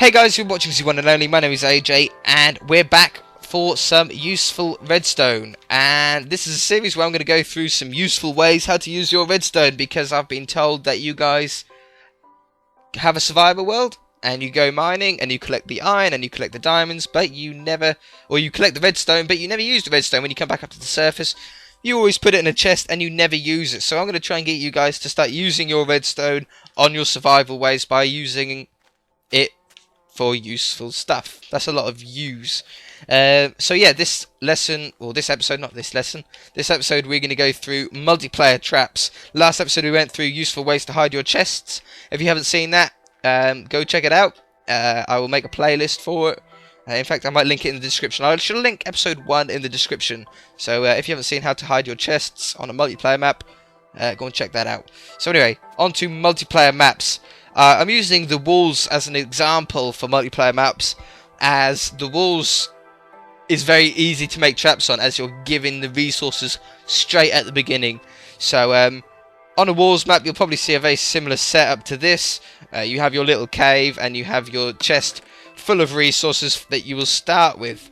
Hey guys, you're watching the one and only. My name is AJ, and we're back for some useful redstone. And this is a series where I'm going to go through some useful ways how to use your redstone, because I've been told that you guys have a survival world, and you go mining, and you collect the iron, and you collect the diamonds, but you never, or you collect the redstone, but you never use the redstone. When you come back up to the surface, you always put it in a chest, and you never use it. So I'm going to try and get you guys to start using your redstone on your survival ways by using it for useful stuff. That's a lot of use. So yeah, this episode we're going to go through multiplayer traps. Last episode we went through useful ways to hide your chests. If you haven't seen that, go check it out. I will make a playlist for it. In fact, I might link it in the description. I should link episode 1 in the description. So if you haven't seen how to hide your chests on a multiplayer map, go and check that out. So anyway, on to multiplayer maps. I'm using the walls as an example for multiplayer maps, as the walls is very easy to make traps on, as you're given the resources straight at the beginning. So on a walls map, you'll probably see a very similar setup to this. You have your little cave, and you have your chest full of resources that you will start with.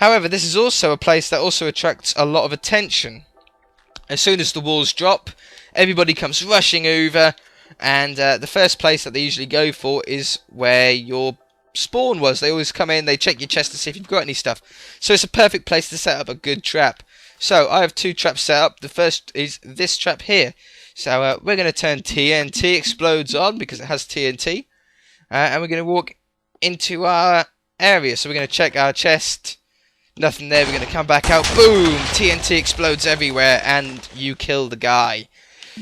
However, this is also a place that also attracts a lot of attention. As soon as the walls drop, everybody comes rushing over, and the first place that they usually go for is where your spawn was. They always come in, they check your chest to see if you've got any stuff. So it's a perfect place to set up a good trap. So I have 2 traps set up. The first is this trap here. So we're going to turn TNT explodes on because it has TNT. And we're going to walk into our area. So we're going to check our chest. Nothing there. We're going to come back out. Boom! TNT explodes everywhere, and you kill the guy.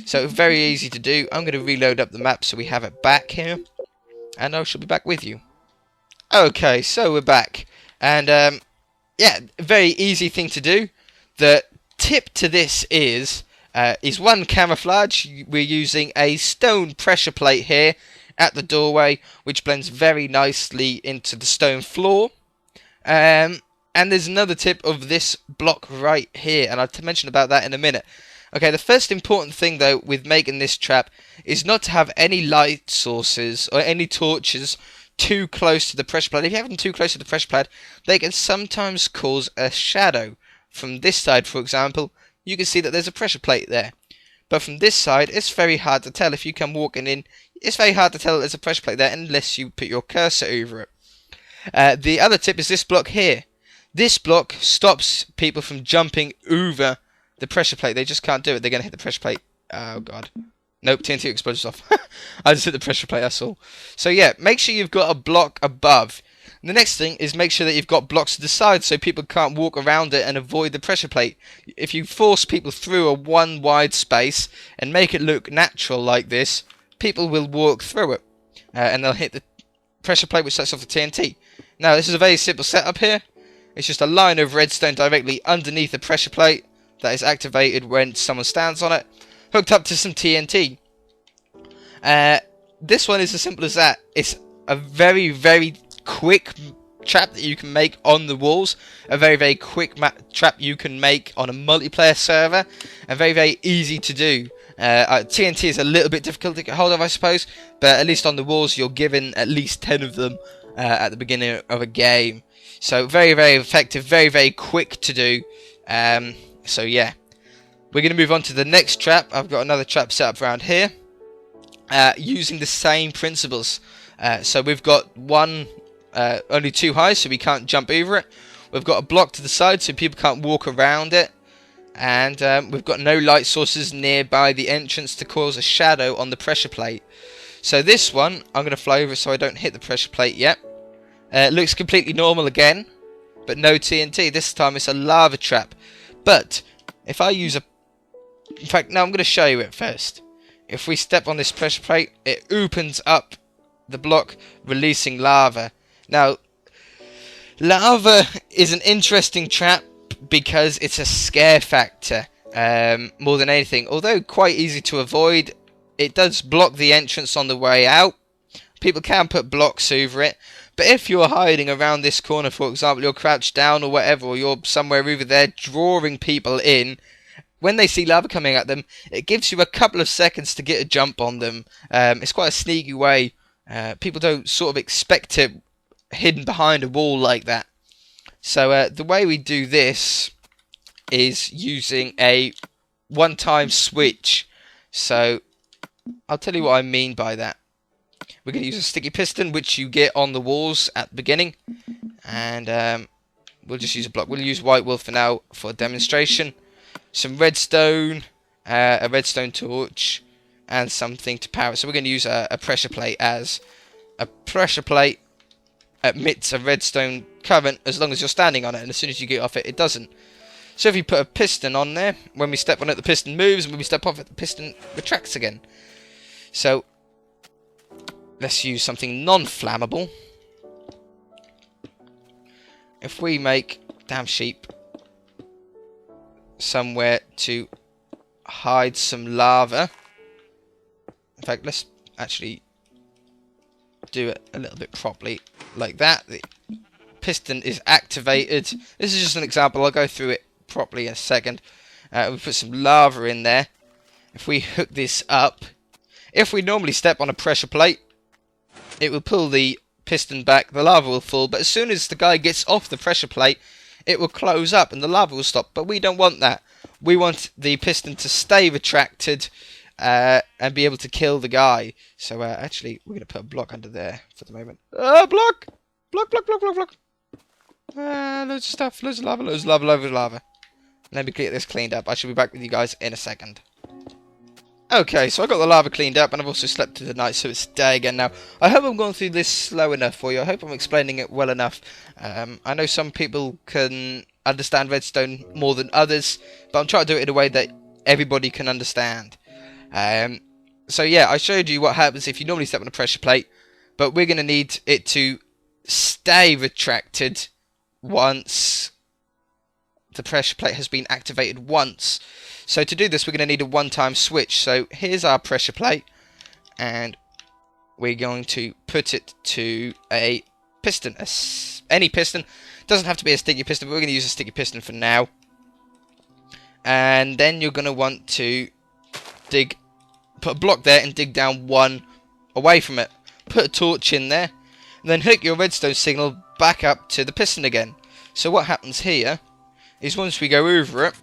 So very easy to do. I'm going to reload up the map so we have it back here, and I shall be back with you. Okay, so we're back, and yeah, very easy thing to do. The tip to this is one, camouflage. We're using a stone pressure plate here at the doorway, which blends very nicely into the stone floor. And there's another tip of this block right here, and I'll mention about that in a minute. Okay, the first important thing though with making this trap is not to have any light sources or any torches too close to the pressure plate. If you have them too close to the pressure plate, they can sometimes cause a shadow. From this side, for example, you can see that there's a pressure plate there. But from this side, it's very hard to tell. If you come walking in, it's very hard to tell there's a pressure plate there unless you put your cursor over it. The other tip is this block here. This block stops people from jumping over the pressure plate. They just can't do it. They're going to hit the pressure plate. Oh god. Nope, TNT explodes off. I just hit the pressure plate, that's all. So yeah, make sure you've got a block above. And the next thing is make sure that you've got blocks to the side so people can't walk around it and avoid the pressure plate. If you force people through a one wide space and make it look natural like this, people will walk through it. And they'll hit the pressure plate, which sets off the TNT. Now, this is a very simple setup here. It's just a line of redstone directly underneath the pressure plate that is activated when someone stands on it, hooked up to some TNT. This one is as simple as that. It's a very, very quick trap that you can make on the walls. A very, very quick trap you can make on a multiplayer server. And very, very easy to do. TNT is a little bit difficult to get hold of, I suppose. But at least on the walls, you're given at least 10 of them at the beginning of a game. So very, very effective. Very, very quick to do. So yeah, we're going to move on to the next trap. I've got another trap set up around here, using the same principles. So we've got one only 2 high, so we can't jump over it. We've got a block to the side, so people can't walk around it. And we've got no light sources nearby the entrance to cause a shadow on the pressure plate. So this one, I'm going to fly over so I don't hit the pressure plate yet. It looks completely normal again, but no TNT. This time it's a lava trap. But if I use in fact, no, I'm going to show you it first. If we step on this pressure plate, it opens up the block, releasing lava. Now, lava is an interesting trap because it's a scare factor more than anything. Although quite easy to avoid, it does block the entrance on the way out. People can put blocks over it. But if you're hiding around this corner, for example, you're crouched down or whatever, or you're somewhere over there drawing people in, when they see lava coming at them, it gives you a couple of seconds to get a jump on them. It's quite a sneaky way People don't sort of expect it hidden behind a wall like that. So the way we do this is using a one-time switch. So I'll tell you what I mean by that. We're going to use a sticky piston, which you get on the walls at the beginning, and we'll just use a block. We'll use white wool for now for demonstration. Some redstone, a redstone torch, and something to power it. So we're going to use a pressure plate, as a pressure plate emits a redstone current as long as you're standing on it, and as soon as you get off it, it doesn't. So if you put a piston on there, when we step on it, the piston moves, and when we step off it, the piston retracts again. So let's use something non-flammable. If we make, damn sheep, somewhere to hide some lava. In fact, let's actually do it a little bit properly, like that. The piston is activated. This is just an example. I'll go through it properly in a second. We put some lava in there. If we hook this up, if we normally step on a pressure plate, it will pull the piston back, the lava will fall, but as soon as the guy gets off the pressure plate, it will close up and the lava will stop. But we don't want that. We want the piston to stay retracted and be able to kill the guy. So actually, we're going to put a block under there for the moment. Block! Block, block, block, block, block. Loads of stuff, loads of lava, loads of lava, loads of lava. Let me get this cleaned up. I shall be back with you guys in a second. Okay, so I got the lava cleaned up, and I've also slept through the night, so it's day again now. I hope I'm going through this slow enough for you. I hope I'm explaining it well enough. I know some people can understand redstone more than others, but I'm trying to do it in a way that everybody can understand. So yeah, I showed you what happens if you normally step on a pressure plate, but we're going to need it to stay retracted once the pressure plate has been activated once. So to do this, we're going to need a one-time switch. So here's our pressure plate, and we're going to put it to a piston, any piston. Doesn't have to be a sticky piston, but we're going to use a sticky piston for now. And then you're going to want to put a block there and dig down one away from it. Put a torch in there, and then hook your redstone signal back up to the piston again. So what happens here is once we go over it,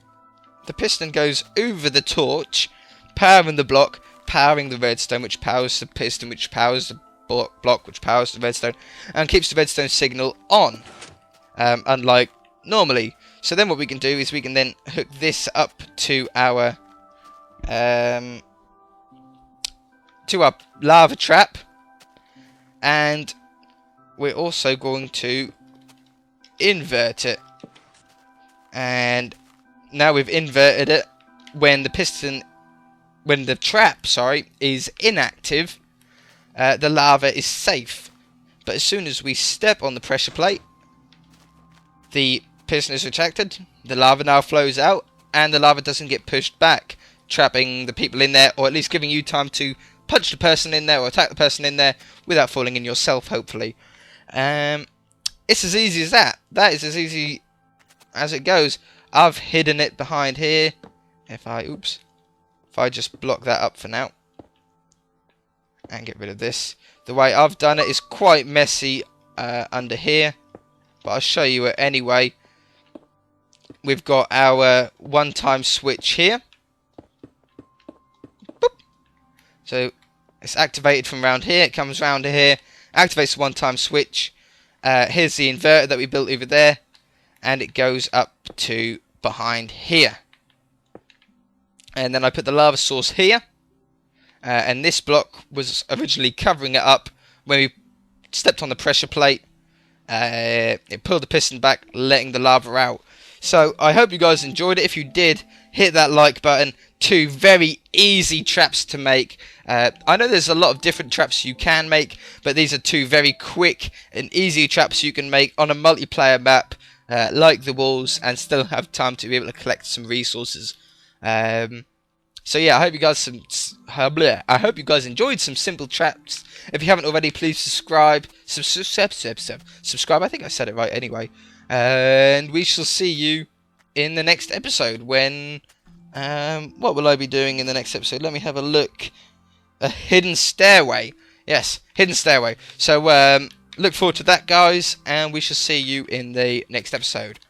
the piston goes over the torch, powering the block, powering the redstone, which powers the piston, which powers the block, which powers the redstone, and keeps the redstone signal on, unlike normally. So then what we can do is we can then hook this up to our lava trap, and we're also going to invert it. And now we've inverted it. When the trap, is inactive, the lava is safe. But as soon as we step on the pressure plate, the piston is retracted, the lava now flows out, and the lava doesn't get pushed back, trapping the people in there, or at least giving you time to punch the person in there or attack the person in there without falling in yourself, hopefully. It's as easy as that. That is as easy as it goes. I've hidden it behind here. If I just block that up for now and get rid of this. The way I've done it is quite messy under here, but I'll show you it anyway. We've got our one-time switch here. Boop. So it's activated from around here. It comes round to here, activates the one-time switch. Here's the inverter that we built over there, and it goes up to behind here. And then I put the lava source here, and this block was originally covering it up. When we stepped on the pressure plate, it pulled the piston back, letting the lava out. So I hope you guys enjoyed it. If you did, hit that like button. 2 very easy traps to make. I know there's a lot of different traps you can make, but these are 2 very quick and easy traps you can make on a multiplayer map like the walls, and still have time to be able to collect some resources. So yeah, I hope you guys enjoyed some simple traps. If you haven't already, please subscribe. Subscribe. I think I said it right anyway. And we shall see you in the next episode. When what will I be doing in the next episode? Let me have a look. A hidden stairway. Yes, hidden stairway. So look forward to that, guys, and we shall see you in the next episode.